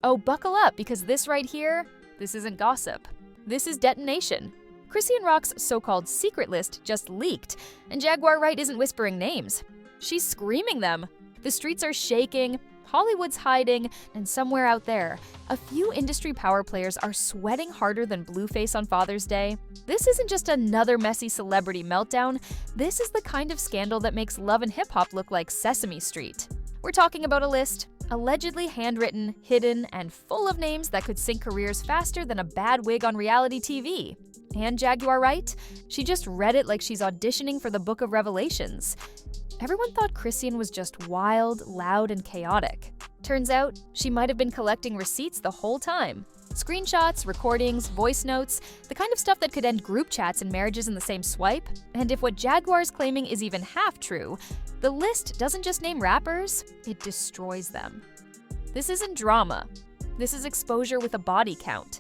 Oh, buckle up, because this right here, this isn't gossip. This is detonation. Chrisean Rock's so-called secret list just leaked, and Jaguar Wright isn't whispering names. She's screaming them. The streets are shaking, Hollywood's hiding, and somewhere out there, a few industry power players are sweating harder than Blueface on Father's Day. This isn't just another messy celebrity meltdown. This is the kind of scandal that makes love and hip-hop look like Sesame Street. We're talking about a list, allegedly handwritten, hidden, and full of names that could sink careers faster than a bad wig on reality TV. And Jaguar Wright? She just read it like she's auditioning for the Book of Revelations. Everyone thought Chrisean was just wild, loud, and chaotic. Turns out, she might have been collecting receipts the whole time. Screenshots, recordings, voice notes, the kind of stuff that could end group chats and marriages in the same swipe. And if what Jaguar's claiming is even half true, the list doesn't just name rappers, it destroys them. This isn't drama. This is exposure with a body count.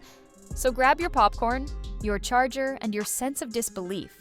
So grab your popcorn, your charger, and your sense of disbelief.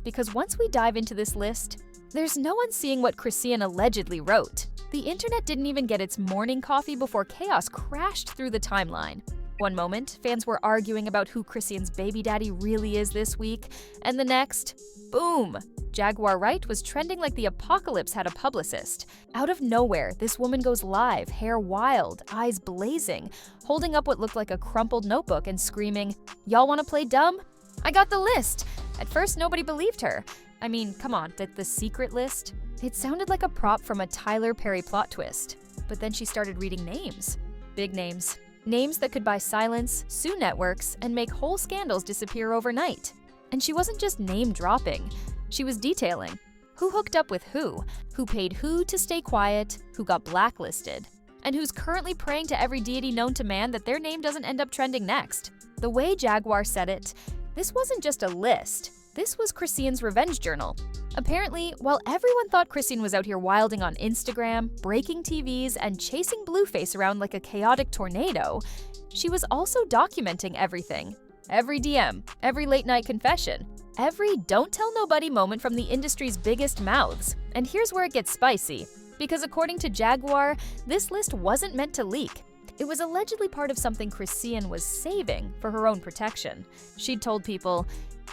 Because once we dive into this list, there's no one seeing what Chrisean allegedly wrote. The internet didn't even get its morning coffee before chaos crashed through the timeline. One moment, fans were arguing about who Chrisean's baby daddy really is this week, and the next, boom! Jaguar Wright was trending like the apocalypse had a publicist. Out of nowhere, this woman goes live, hair wild, eyes blazing, holding up what looked like a crumpled notebook and screaming, "Y'all wanna play dumb? I got the list!" At first, nobody believed her. I mean, come on, the secret list? It sounded like a prop from a Tyler Perry plot twist. But then she started reading names. Big names. Names that could buy silence, sue networks, and make whole scandals disappear overnight. And she wasn't just name-dropping. She was detailing who hooked up with who paid who to stay quiet, who got blacklisted, and who's currently praying to every deity known to man that their name doesn't end up trending next. The way Jaguar said it, this wasn't just a list. This was Chrisean's revenge journal. Apparently, while everyone thought Chrisean was out here wilding on Instagram, breaking TVs, and chasing Blueface around like a chaotic tornado, she was also documenting everything. Every DM, every late-night confession, every don't tell nobody moment from the industry's biggest mouths. And here's where it gets spicy. Because according to Jaguar, this list wasn't meant to leak. It was allegedly part of something Chrisean was saving for her own protection. She'd told people,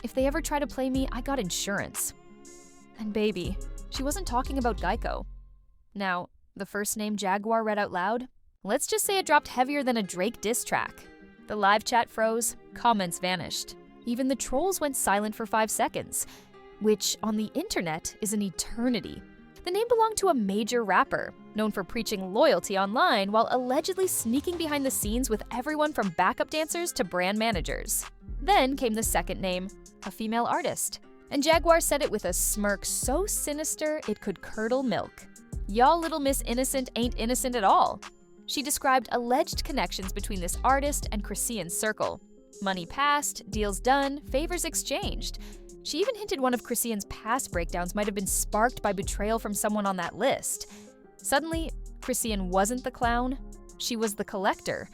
"If they ever try to play me, I got insurance." And baby, she wasn't talking about Geico. Now, the first name Jaguar read out loud? Let's just say it dropped heavier than a Drake diss track. The live chat froze, comments vanished. Even the trolls went silent for 5 seconds, which on the internet is an eternity. The name belonged to a major rapper, known for preaching loyalty online while allegedly sneaking behind the scenes with everyone from backup dancers to brand managers. Then came the second name, a female artist. And Jaguar said it with a smirk so sinister it could curdle milk. "Y'all little Miss Innocent ain't innocent at all." She described alleged connections between this artist and Chrisean's circle. Money passed, deals done, favors exchanged. She even hinted one of Chrisean's past breakdowns might have been sparked by betrayal from someone on that list. Suddenly, Chrisean wasn't the clown, she was the collector.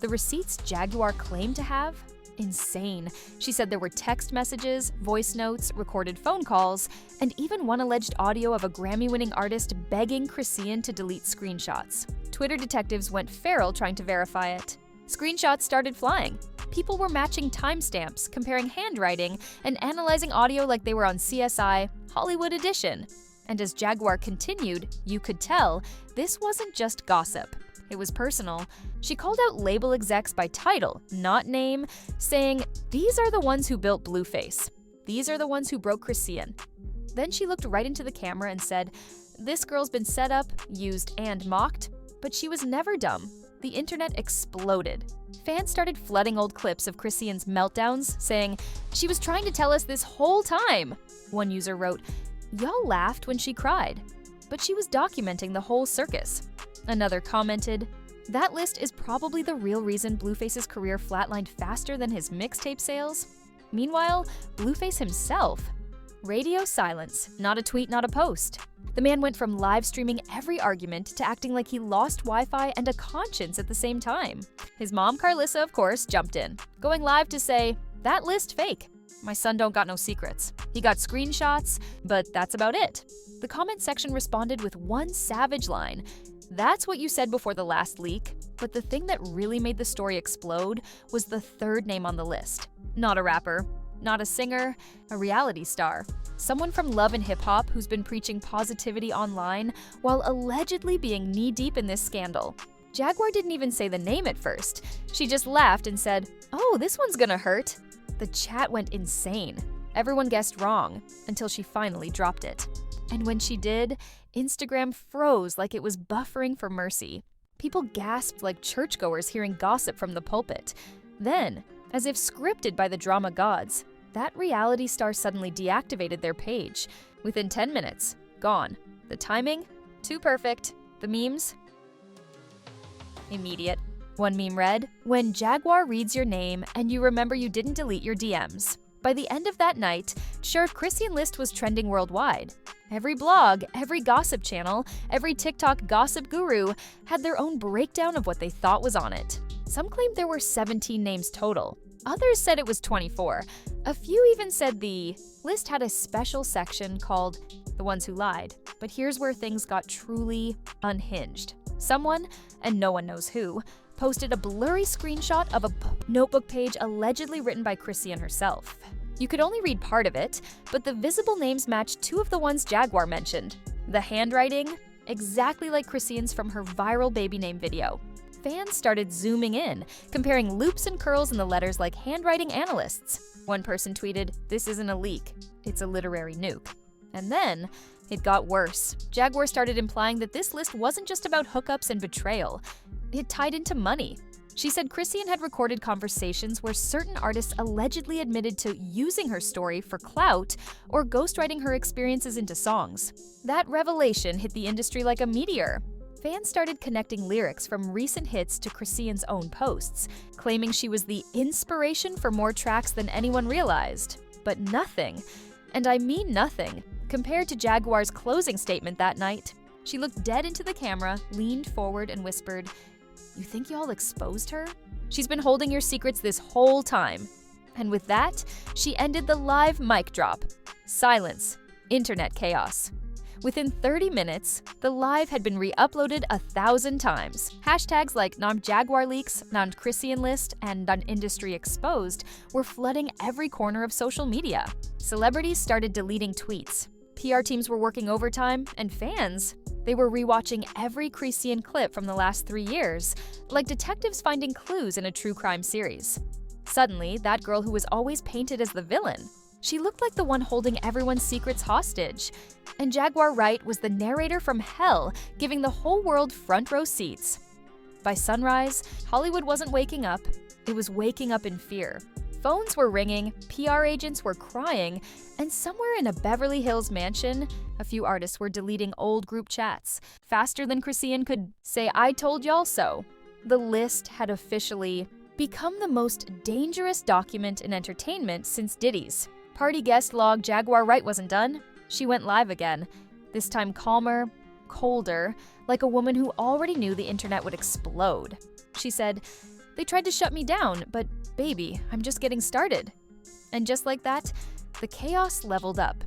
The receipts Jaguar claimed to have? Insane. She said there were text messages, voice notes, recorded phone calls, and even one alleged audio of a Grammy-winning artist begging Chrisean to delete screenshots. Twitter detectives went feral trying to verify it. Screenshots started flying. People were matching timestamps, comparing handwriting, and analyzing audio like they were on CSI Hollywood Edition. And as Jaguar continued, you could tell this wasn't just gossip. It was personal. She called out label execs by title, not name, saying, "These are the ones who built Blueface. These are the ones who broke Chrisean." Then she looked right into the camera and said, "This girl's been set up, used, and mocked, but she was never dumb." The internet exploded. Fans started flooding old clips of Chrisean's meltdowns, saying, "She was trying to tell us this whole time." One user wrote, "Y'all laughed when she cried, but she was documenting the whole circus." Another commented, "That list is probably the real reason Blueface's career flatlined faster than his mixtape sales." Meanwhile, Blueface himself. Radio silence, not a tweet, not a post. The man went from live streaming every argument to acting like he lost Wi-Fi and a conscience at the same time. His mom, Carlissa, of course, jumped in, going live to say, "That list fake. My son don't got no secrets. He got screenshots, but that's about it." The comment section responded with one savage line, That's what you said before the last leak, but the thing that really made the story explode was the third name on the list. Not a rapper, not a singer, a reality star. Someone from Love and Hip Hop who's been preaching positivity online while allegedly being knee-deep in this scandal. Jaguar didn't even say the name at first. She just laughed and said, "Oh, this one's gonna hurt." The chat went insane. Everyone guessed wrong until she finally dropped it. And when she did, Instagram froze like it was buffering for mercy. People gasped like churchgoers hearing gossip from the pulpit. Then, as if scripted by the drama gods, that reality star suddenly deactivated their page. Within 10 minutes, gone. The timing? Too perfect. The memes? Immediate. One meme read, "When Jaguar reads your name and you remember you didn't delete your DMs." By the end of that night, Shared Chrisean List was trending worldwide. Every blog, every gossip channel, every TikTok gossip guru had their own breakdown of what they thought was on it. Some claimed there were 17 names total. Others said it was 24. A few even said the list had a special section called The Ones Who Lied. But here's where things got truly unhinged. Someone, and no one knows who, posted a blurry screenshot of a notebook page allegedly written by Chrisean herself. You could only read part of it, but the visible names matched two of the ones Jaguar mentioned. The handwriting, exactly like Chrisean's from her viral baby name video. Fans started zooming in, comparing loops and curls in the letters like handwriting analysts. One person tweeted, "This isn't a leak, it's a literary nuke." And then, it got worse. Jaguar started implying that this list wasn't just about hookups and betrayal. It tied into money. She said Chrisean had recorded conversations where certain artists allegedly admitted to using her story for clout or ghostwriting her experiences into songs. That revelation hit the industry like a meteor. Fans started connecting lyrics from recent hits to Chrisean's own posts, claiming she was the inspiration for more tracks than anyone realized. But nothing, and I mean nothing, compared to Jaguar's closing statement that night. She looked dead into the camera, leaned forward, and whispered, "You think y'all exposed her? She's been holding your secrets this whole time." And with that, she ended the live mic drop. Silence. Internet chaos. Within 30 minutes, the live had been re-uploaded 1,000 times. Hashtags like #JaguarLeaks, #Chrisean List, and #Industry Exposed were flooding every corner of social media. Celebrities started deleting tweets. PR teams were working overtime, and fans, they were rewatching every Chrisean clip from the last 3 years, like detectives finding clues in a true crime series. Suddenly, that girl who was always painted as the villain, she looked like the one holding everyone's secrets hostage. And Jaguar Wright was the narrator from hell, giving the whole world front row seats. By sunrise, Hollywood wasn't waking up, it was waking up in fear. Phones were ringing, PR agents were crying, and somewhere in a Beverly Hills mansion, a few artists were deleting old group chats, faster than Chrisean could say "I told y'all so." The list had officially become the most dangerous document in entertainment since Diddy's. Party guest log Jaguar Wright wasn't done. She went live again, this time calmer, colder, like a woman who already knew the internet would explode. She said, "They tried to shut me down, but baby, I'm just getting started." And just like that, the chaos leveled up.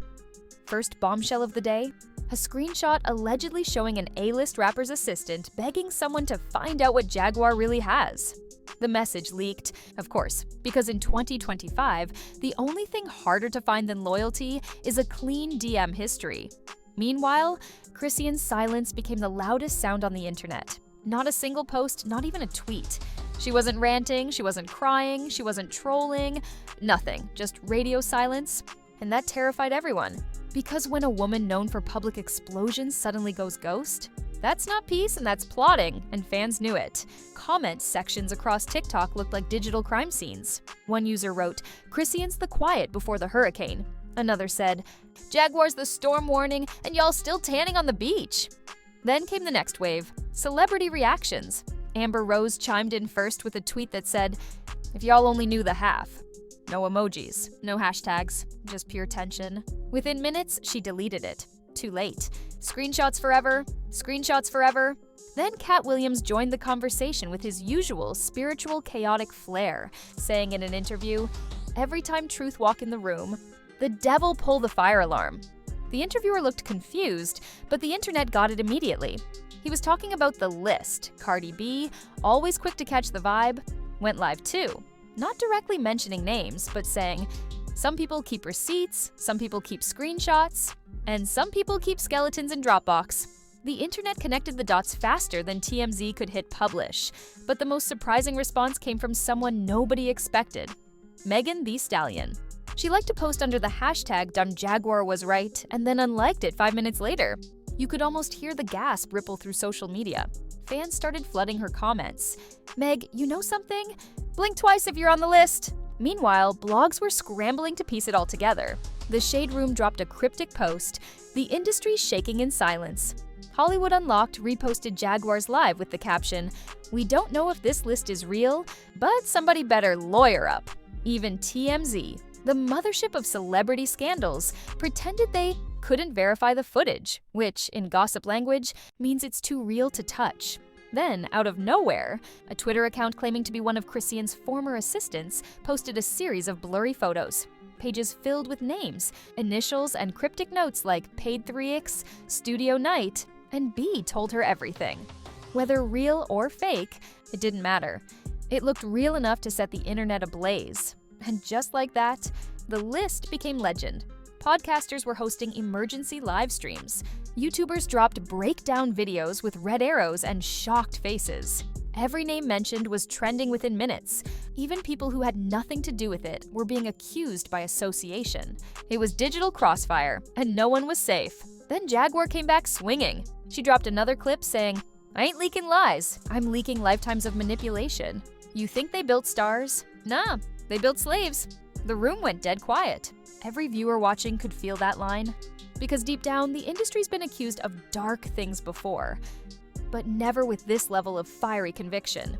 First bombshell of the day, a screenshot allegedly showing an A-list rapper's assistant begging someone to find out what Jaguar really has. The message leaked, of course, because in 2025, the only thing harder to find than loyalty is a clean DM history. Meanwhile, Chrisean's silence became the loudest sound on the internet. Not a single post, not even a tweet. She wasn't ranting, she wasn't crying, she wasn't trolling, nothing, just radio silence. And that terrified everyone. Because when a woman known for public explosions suddenly goes ghost, that's not peace and that's plotting, and fans knew it. Comment sections across TikTok looked like digital crime scenes. One user wrote, "Chrisean's the quiet before the hurricane." Another said, "Jaguar's the storm warning and y'all still tanning on the beach." Then came the next wave, celebrity reactions. Amber Rose chimed in first with a tweet that said, "If y'all only knew the half." No emojis, no hashtags, just pure tension. Within minutes, she deleted it. Too late. Screenshots forever, screenshots forever. Then Cat Williams joined the conversation with his usual spiritual chaotic flair, saying in an interview, "Every time truth walk in the room, the devil pull the fire alarm." The interviewer looked confused, but the internet got it immediately. He was talking about the list. Cardi B, always quick to catch the vibe, went live too. Not directly mentioning names, but saying, some people keep receipts, some people keep screenshots, and some people keep skeletons in Dropbox. The internet connected the dots faster than TMZ could hit publish, but the most surprising response came from someone nobody expected, Megan Thee Stallion. She liked to post under the hashtag Jaguar was right and then unliked it 5 minutes later. You could almost hear the gasp ripple through social media. Fans started flooding her comments. Meg, you know something? Blink twice if you're on the list. Meanwhile, blogs were scrambling to piece it all together. The Shade Room dropped a cryptic post, the industry shaking in silence. Hollywood Unlocked reposted Jaguar's live with the caption, "We don't know if this list is real, but somebody better lawyer up." Even TMZ, the mothership of celebrity scandals, pretended they couldn't verify the footage, which, in gossip language, means it's too real to touch. Then, out of nowhere, a Twitter account claiming to be one of Chrisean's former assistants posted a series of blurry photos. Pages filled with names, initials, and cryptic notes like paid 3x, studio night, and B told her everything. Whether real or fake, it didn't matter. It looked real enough to set the internet ablaze. And just like that, the list became legend. Podcasters were hosting emergency live streams. YouTubers dropped breakdown videos with red arrows and shocked faces. Every name mentioned was trending within minutes. Even people who had nothing to do with it were being accused by association. It was digital crossfire, and no one was safe. Then Jaguar came back swinging. She dropped another clip saying, "I ain't leaking lies, I'm leaking lifetimes of manipulation. You think they built stars? Nah, they built slaves." The room went dead quiet. Every viewer watching could feel that line. Because deep down, the industry's been accused of dark things before, but never with this level of fiery conviction.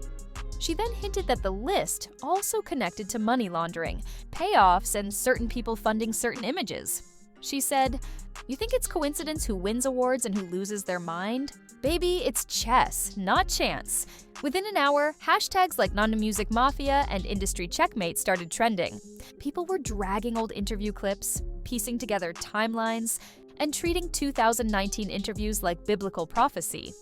She then hinted that the list also connected to money laundering, payoffs, and certain people funding certain images. She said, "You think it's coincidence who wins awards and who loses their mind? Baby, it's chess, not chance." Within an hour, hashtags like Nanda Music Mafia and Industry Checkmate started trending. People were dragging old interview clips, piecing together timelines, and treating 2019 interviews like biblical prophecy.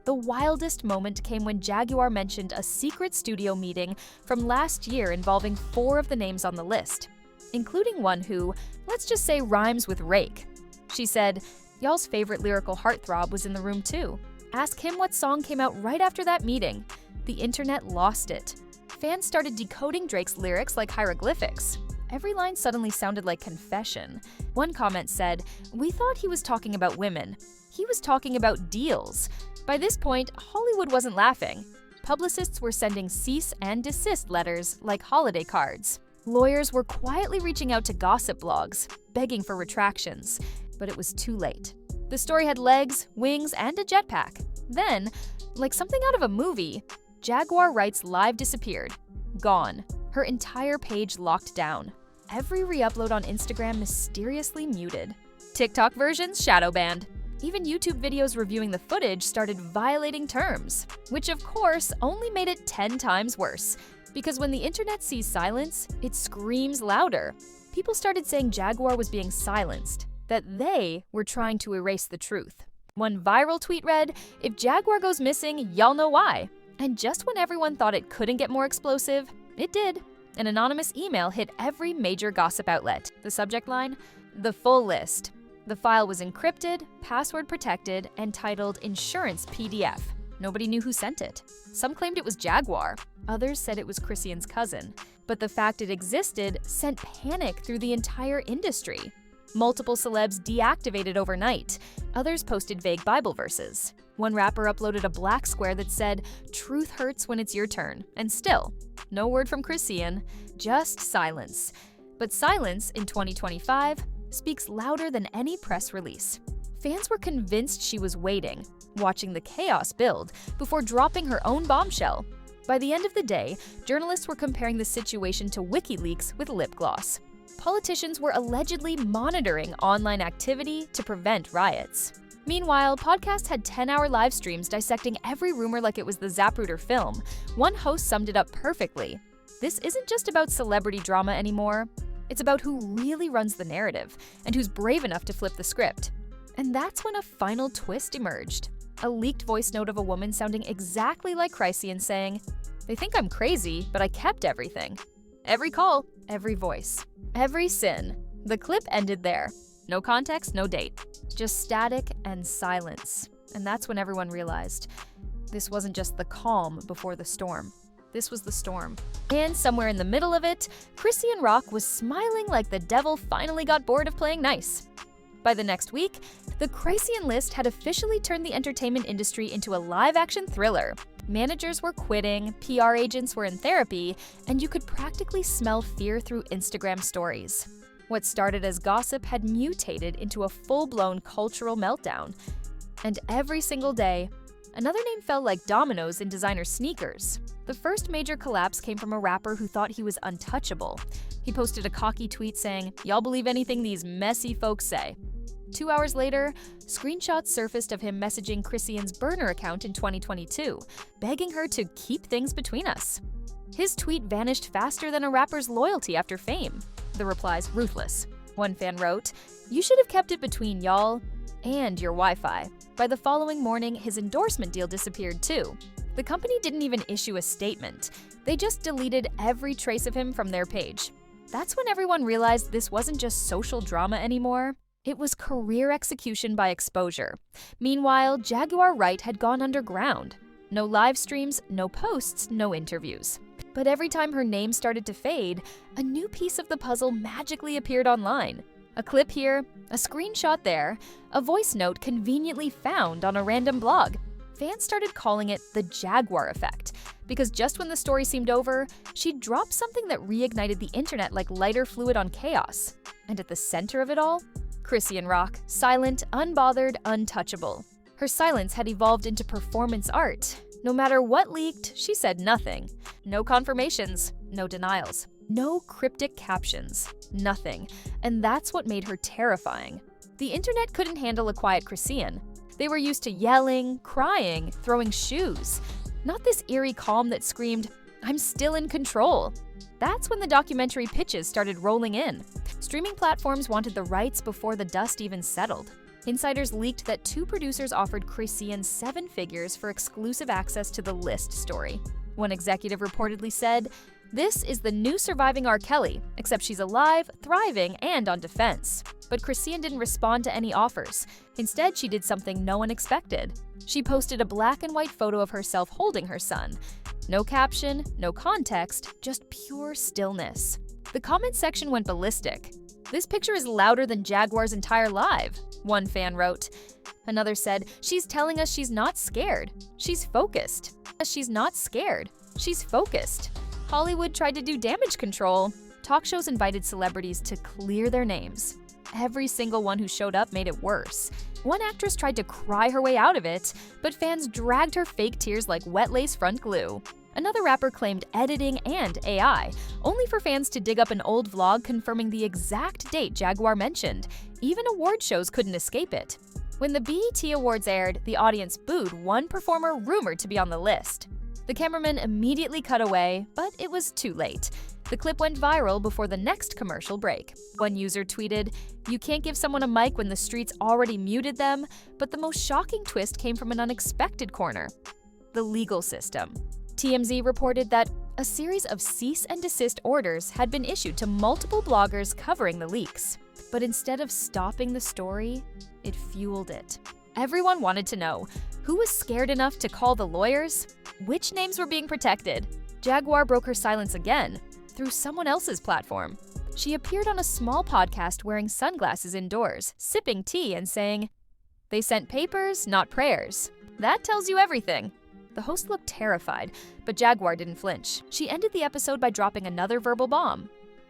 The wildest moment came when Jaguar mentioned a secret studio meeting from last year involving 4 of the names on the list, including one who, let's just say, rhymes with rake. She said, "Y'all's favorite lyrical heartthrob was in the room too. Ask him what song came out right after that meeting." The internet lost it. Fans started decoding Drake's lyrics like hieroglyphics. Every line suddenly sounded like confession. One comment said, "We thought he was talking about women. He was talking about deals." By this point, Hollywood wasn't laughing. Publicists were sending cease and desist letters like holiday cards. Lawyers were quietly reaching out to gossip blogs, begging for retractions. But it was too late. The story had legs, wings, and a jetpack. Then, like something out of a movie, Jaguar Wright's live disappeared. Gone. Her entire page locked down. Every re-upload on Instagram mysteriously muted. TikTok versions shadow banned. Even YouTube videos reviewing the footage started violating terms, which of course only made it 10 times worse. Because when the internet sees silence, it screams louder. People started saying Jaguar was being silenced, that they were trying to erase the truth. One viral tweet read, "If Jaguar goes missing, y'all know why." And just when everyone thought it couldn't get more explosive, it did. An anonymous email hit every major gossip outlet. The subject line, "The full list." The file was encrypted, password protected, and titled Insurance PDF. Nobody knew who sent it. Some claimed it was Jaguar. Others said it was Chrisean's cousin. But the fact it existed sent panic through the entire industry. Multiple celebs deactivated overnight. Others posted vague Bible verses. One rapper uploaded a black square that said, "Truth hurts when it's your turn," and still, no word from Chrisean, just silence. But silence in 2025 speaks louder than any press release. Fans were convinced she was waiting, watching the chaos build, before dropping her own bombshell. By the end of the day, journalists were comparing the situation to WikiLeaks with lip gloss. Politicians were allegedly monitoring online activity to prevent riots. Meanwhile, podcasts had 10-hour live streams dissecting every rumor like it was the Zapruder film. One host summed it up perfectly. This isn't just about celebrity drama anymore. It's about who really runs the narrative and who's brave enough to flip the script. And that's when a final twist emerged. A leaked voice note of a woman sounding exactly like Chrisean saying, "They think I'm crazy, but I kept everything. Every call, every voice, every sin." The clip ended there. No context, no date. Just static and silence. And that's when everyone realized this wasn't just the calm before the storm. This was the storm. And somewhere in the middle of it, Chrisean Rock was smiling like the devil finally got bored of playing nice. By the next week, the Chrisean list had officially turned the entertainment industry into a live-action thriller. Managers were quitting, PR agents were in therapy, and you could practically smell fear through Instagram stories. What started as gossip had mutated into a full-blown cultural meltdown. And every single day, another name fell like dominoes in designer sneakers. The first major collapse came from a rapper who thought he was untouchable. He posted a cocky tweet saying, "Y'all believe anything these messy folks say." 2 hours later, screenshots surfaced of him messaging Chrisean's burner account in 2022, begging her to keep things between us. His tweet vanished faster than a rapper's loyalty after fame. The replies ruthless. One fan wrote, "You should have kept it between y'all and your Wi-Fi." By the following morning, his endorsement deal disappeared too. The company didn't even issue a statement. They just deleted every trace of him from their page. That's when everyone realized this wasn't just social drama anymore. It was career execution by exposure. Meanwhile, Jaguar Wright had gone underground. No live streams, no posts, no interviews. But every time her name started to fade, a new piece of the puzzle magically appeared online. A clip here, a screenshot there, a voice note conveniently found on a random blog. Fans started calling it the Jaguar effect, because just when the story seemed over, she dropped something that reignited the internet like lighter fluid on chaos. And at the center of it all, Chrisean Rock, silent, unbothered, untouchable. Her silence had evolved into performance art. No matter what leaked, she said nothing. No confirmations, no denials, no cryptic captions, nothing. And that's what made her terrifying. The internet couldn't handle a quiet Chrisean. They were used to yelling, crying, throwing shoes. Not this eerie calm that screamed, "I'm still in control." That's when the documentary pitches started rolling in. Streaming platforms wanted the rights before the dust even settled. Insiders leaked that 2 producers offered Chrisean 7 figures for exclusive access to the List story. One executive reportedly said, "This is the new surviving R. Kelly, except she's alive, thriving, and on defense." But Chrisean didn't respond to any offers. Instead, she did something no one expected. She posted a black and white photo of herself holding her son. No caption, no context, just pure stillness. The comment section went ballistic. "This picture is louder than Jaguar's entire live," one fan wrote. Another said, "She's telling us she's not scared. She's focused. She's not scared. She's focused." Hollywood tried to do damage control. Talk shows invited celebrities to clear their names. Every single one who showed up made it worse. One actress tried to cry her way out of it, but fans dragged her fake tears like wet lace front glue. Another rapper claimed editing and AI, only for fans to dig up an old vlog confirming the exact date Jaguar mentioned. Even award shows couldn't escape it. When the BET Awards aired, the audience booed one performer rumored to be on the list. The cameraman immediately cut away, but it was too late. The clip went viral before the next commercial break. One user tweeted, "You can't give someone a mic when the streets already muted them," but the most shocking twist came from an unexpected corner: the legal system. TMZ reported that a series of cease and desist orders had been issued to multiple bloggers covering the leaks. But instead of stopping the story, it fueled it. Everyone wanted to know, who was scared enough to call the lawyers? Which names were being protected? Jaguar broke her silence again, through someone else's platform. She appeared on a small podcast wearing sunglasses indoors, sipping tea and saying, "They sent papers, not prayers. That tells you everything." The host looked terrified, but Jaguar didn't flinch. She ended the episode by dropping another verbal bomb.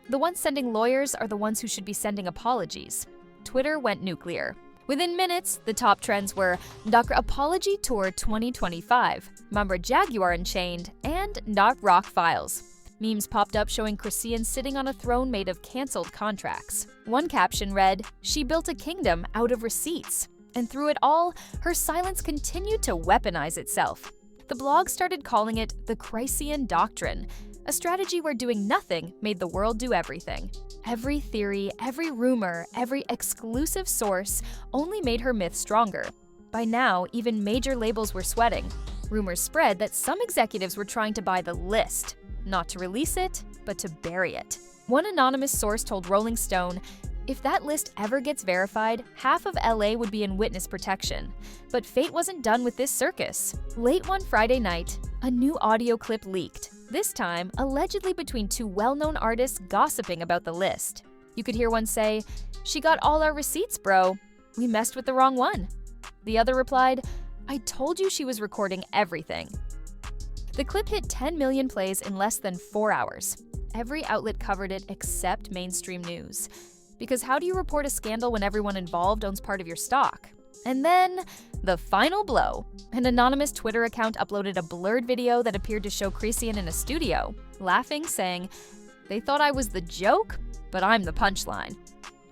The ones sending lawyers are the ones who should be sending apologies. Twitter went nuclear. Within minutes, the top trends were Dr. Apology Tour 2025, Mamba Jaguar Unchained, and Not Rock Files. Memes popped up showing Chrisean sitting on a throne made of canceled contracts. One caption read, "She built a kingdom out of receipts." And through it all, her silence continued to weaponize itself. The blog started calling it the Chrisean Doctrine, a strategy where doing nothing made the world do everything. Every theory, every rumor, every exclusive source only made her myth stronger. By now, even major labels were sweating. Rumors spread that some executives were trying to buy the list, not to release it, but to bury it. One anonymous source told Rolling Stone, "If that list ever gets verified, half of LA would be in witness protection." But fate wasn't done with this circus. Late one Friday night, a new audio clip leaked, this time allegedly between two well-known artists gossiping about the list. You could hear one say, "She got all our receipts, bro. We messed with the wrong one." The other replied, "I told you she was recording everything." The clip hit 10 million plays in less than 4 hours. Every outlet covered it except mainstream news. Because how do you report a scandal when everyone involved owns part of your stock? And then, the final blow. An anonymous Twitter account uploaded a blurred video that appeared to show Chrisean in a studio, laughing, saying, "They thought I was the joke, but I'm the punchline."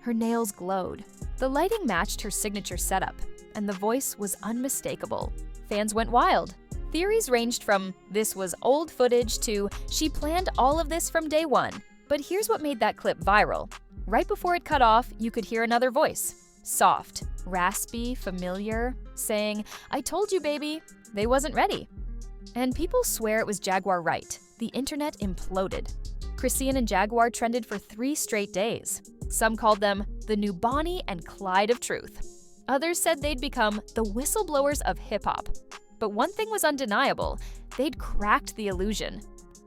Her nails glowed. The lighting matched her signature setup, and the voice was unmistakable. Fans went wild. Theories ranged from, "This was old footage," to, "She planned all of this from day one." But here's what made that clip viral. Right before it cut off, you could hear another voice. Soft, raspy, familiar, saying, "I told you, baby, they wasn't ready." And people swear it was Jaguar Wright. The internet imploded. Chrisean and Jaguar trended for 3 straight days. Some called them the new Bonnie and Clyde of truth. Others said they'd become the whistleblowers of hip-hop. But one thing was undeniable. They'd cracked the illusion.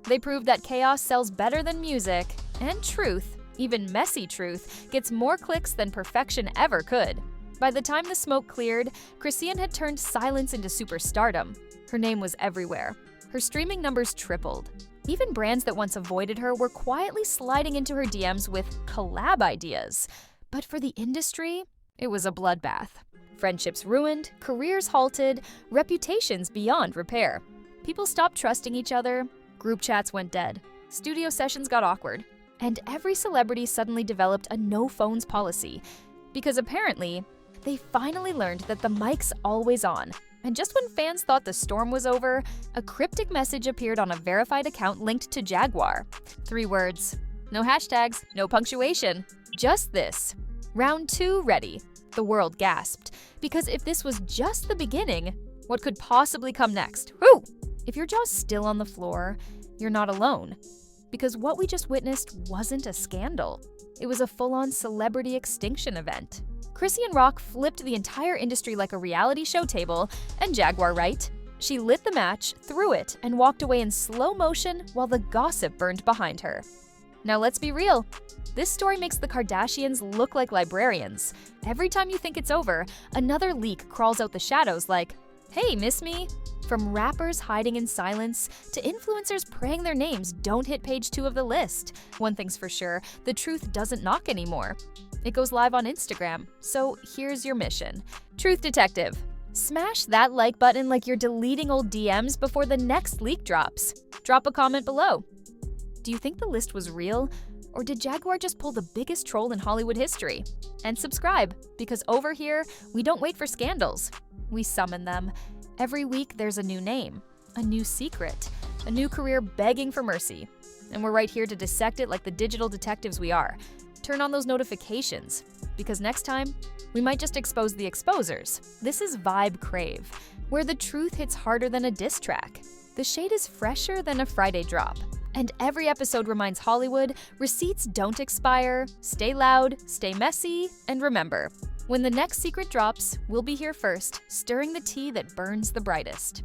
They proved that chaos sells better than music, and truth, even messy truth, gets more clicks than perfection ever could. By the time the smoke cleared, Chrisean had turned silence into superstardom. Her name was everywhere. Her streaming numbers tripled. Even brands that once avoided her were quietly sliding into her DMs with collab ideas. But for the industry, it was a bloodbath. Friendships ruined, careers halted, reputations beyond repair. People stopped trusting each other, group chats went dead, studio sessions got awkward, and every celebrity suddenly developed a no-phones policy. Because apparently, they finally learned that the mic's always on. And just when fans thought the storm was over, a cryptic message appeared on a verified account linked to Jaguar. 3 words. No hashtags, no punctuation. Just this. Round 2 ready. The world gasped. Because if this was just the beginning, what could possibly come next? Whew! If your jaw's still on the floor, you're not alone. Because what we just witnessed wasn't a scandal. It was a full-on celebrity extinction event. Chrisean Rock flipped the entire industry like a reality show table, and Jaguar Wright. She lit the match, threw it, and walked away in slow motion while the gossip burned behind her. Now let's be real. This story makes the Kardashians look like librarians. Every time you think it's over, another leak crawls out the shadows like, "Hey, miss me?" From rappers hiding in silence to influencers praying their names don't hit page 2 of the list. One thing's for sure, the truth doesn't knock anymore. It goes live on Instagram. So here's your mission. Truth Detective. Smash that like button like you're deleting old DMs before the next leak drops. Drop a comment below. Do you think the list was real? Or did Jaguar just pull the biggest troll in Hollywood history? And subscribe, because over here, we don't wait for scandals. We summon them. Every week, there's a new name, a new secret, a new career begging for mercy. And we're right here to dissect it like the digital detectives we are. Turn on those notifications, because next time, we might just expose the exposers. This is Vibe Crave, where the truth hits harder than a diss track. The shade is fresher than a Friday drop. And every episode reminds Hollywood, receipts don't expire, stay loud, stay messy, and remember, when the next secret drops, we'll be here first, stirring the tea that burns the brightest.